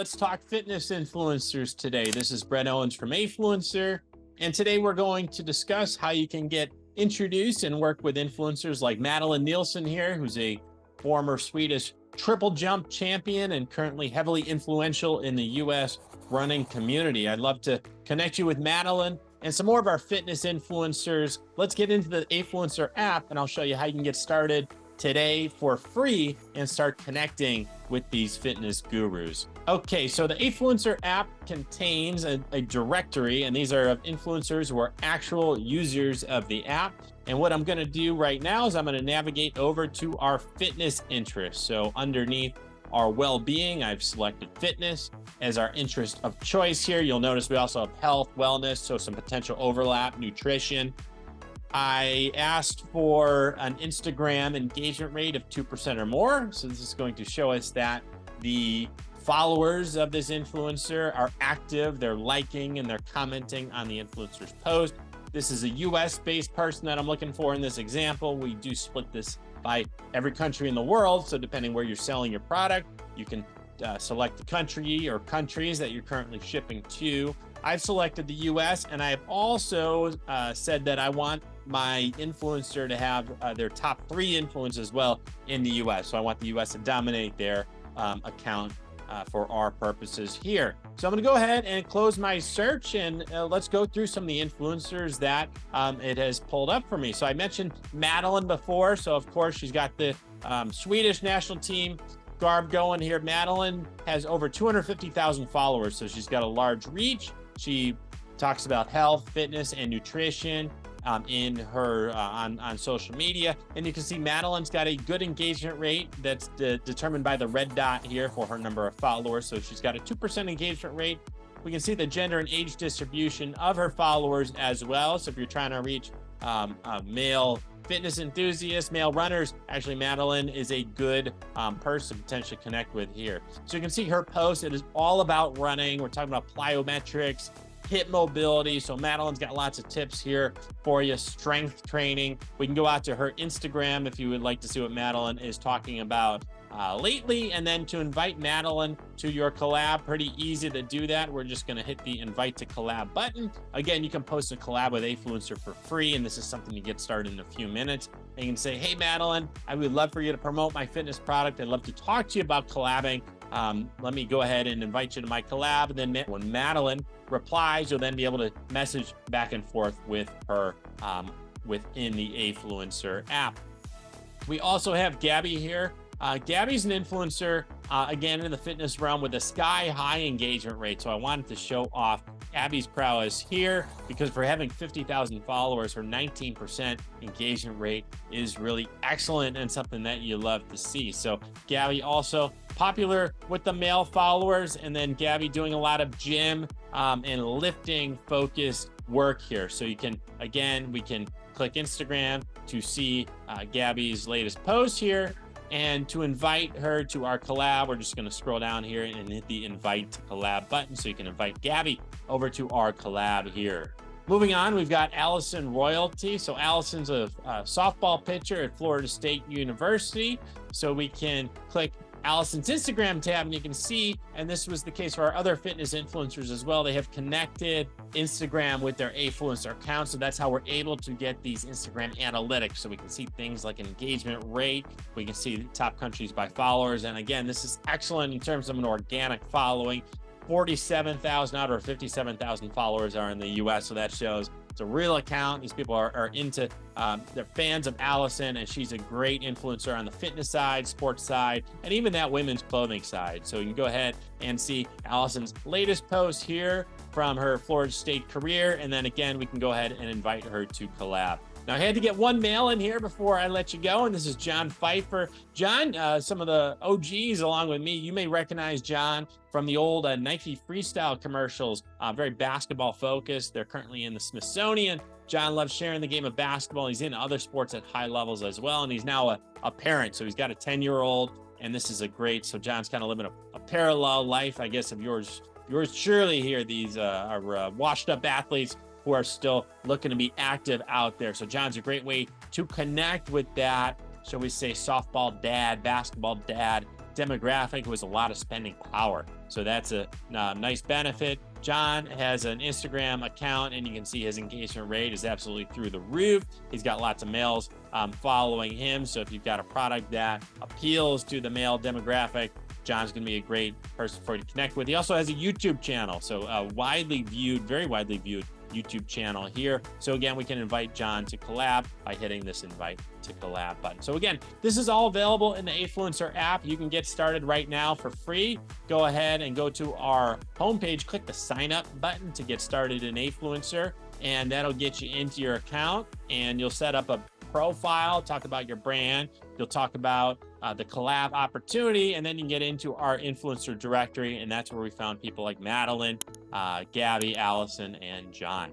Let's talk fitness influencers today. This is Brett Owens from Afluencer, and today we're going to discuss how you can get introduced and work with influencers like Madeleine Nilsson here, who's a former Swedish triple jump champion and currently heavily influential in the US running community. I'd love to connect you with Madeleine and some more of our fitness influencers. Let's get into the Afluencer app and I'll show you how you can get started today for free and start connecting with these fitness gurus. Okay, so the Afluencer app contains a directory, and these are of influencers who are actual users of the app. And what I'm gonna do right now is I'm gonna navigate over to our fitness interests. So underneath our well-being, I've selected fitness as our interest of choice here. You'll notice we also have health, wellness, so some potential overlap, nutrition. I asked for an Instagram engagement rate of 2% or more. So this is going to show us that the followers of this influencer are active, they're liking and they're commenting on the influencer's post. This is a US-based person that I'm looking for in this example. We do split this by every country in the world. So depending where you're selling your product, you can select the country or countries that you're currently shipping to. I've selected the US, and I have also said that I want my influencer to have their top 3 influencers as well in the US. So I want the US to dominate their account for our purposes here. So I'm gonna go ahead and close my search, and let's go through some of the influencers that it has pulled up for me. So I mentioned Madeleine before. So of course she's got the Swedish national team garb going here. Madeleine has over 250,000 followers. So she's got a large reach. She talks about health, fitness, and nutrition in her on social media. And you can see Madeleine's got a good engagement rate that's determined by the red dot here for her number of followers. So she's got a 2% engagement rate. We can see the gender and age distribution of her followers as well. So if you're trying to reach male fitness enthusiasts, male runners, actually Madeleine is a good person to potentially connect with here. So you can see her post. It is all about running. We're talking about plyometrics, hip mobility. So Madeleine's got lots of tips here for you. Strength training. We can go out to her Instagram if you would like to see what Madeleine is talking about lately. And then to invite Madeleine to your collab, pretty easy to do that. We're just going to hit the invite to collab button. Again, you can post a collab with Afluencer for free, and this is something you get started in a few minutes. And you can say, hey Madeleine, I would love for you to promote my fitness product. I'd love to talk to you about collabing. Let me go ahead and invite you to my collab. And then when Madeleine replies, you'll then be able to message back and forth with her within the Afluencer app. We also have Gaby here. Gaby's an influencer, again, in the fitness realm with a sky-high engagement rate. So I wanted to show off Gaby's prowess here because for having 50,000 followers, her 19% engagement rate is really excellent and something that you love to see. So Gaby also popular with the male followers, and then Gaby doing a lot of gym and lifting focused work here. So you can, again, we can click Instagram to see Gaby's latest post here. And to invite her to our collab, we're just going to scroll down here and hit the invite to collab button so you can invite Gaby over to our collab here. Moving on, we've got Allison royalty. So Allison's a softball pitcher at Florida State University. So we can click Allison's Instagram tab and you can see, and this was the case for our other fitness influencers as well, they have connected Instagram with their Afluencer account. So that's how we're able to get these Instagram analytics. So we can see things like engagement rate. We can see top countries by followers. And again, this is excellent in terms of an organic following. 47,000 out of 57,000 followers are in the US. So that shows it's a real account. These people are into, they're fans of Allison, and she's a great influencer on the fitness side, sports side, and even that women's clothing side. So you can go ahead and see Allison's latest post here from her Florida State career. And then again, we can go ahead and invite her to collab. Now, I had to get one mail in here before I let you go, and this is John Pfeiffer. John, some of the OGs along with me, you may recognize John from the old Nike Freestyle commercials, very basketball focused. They're currently in the Smithsonian. John loves sharing the game of basketball. He's in other sports at high levels as well, and he's now a parent. So he's got a 10-year-old, and this is a great, so John's kind of living a parallel life, I guess, of yours truly here. These are washed up athletes who are still looking to be active out there. So John's a great way to connect with that, shall we say, softball dad, basketball dad demographic who has a lot of spending power. So that's a nice benefit. John has an Instagram account, and you can see his engagement rate is absolutely through the roof. He's got lots of males following him. So if you've got a product that appeals to the male demographic, John's going to be a great person for you to connect with. He also has a YouTube channel, so widely viewed, very widely viewed YouTube channel here. So again, we can invite John to collab by hitting this invite to collab button. So again, this is all available in the Afluencer app. You can get started right now for free. Go ahead and go to our homepage, click the sign up button to get started in Afluencer, and that'll get you into your account, and you'll set up a profile, talk about your brand. You'll talk about the collab opportunity, and then you can get into our influencer directory, and that's where we found people like Madeleine, Gaby, Allison, and John.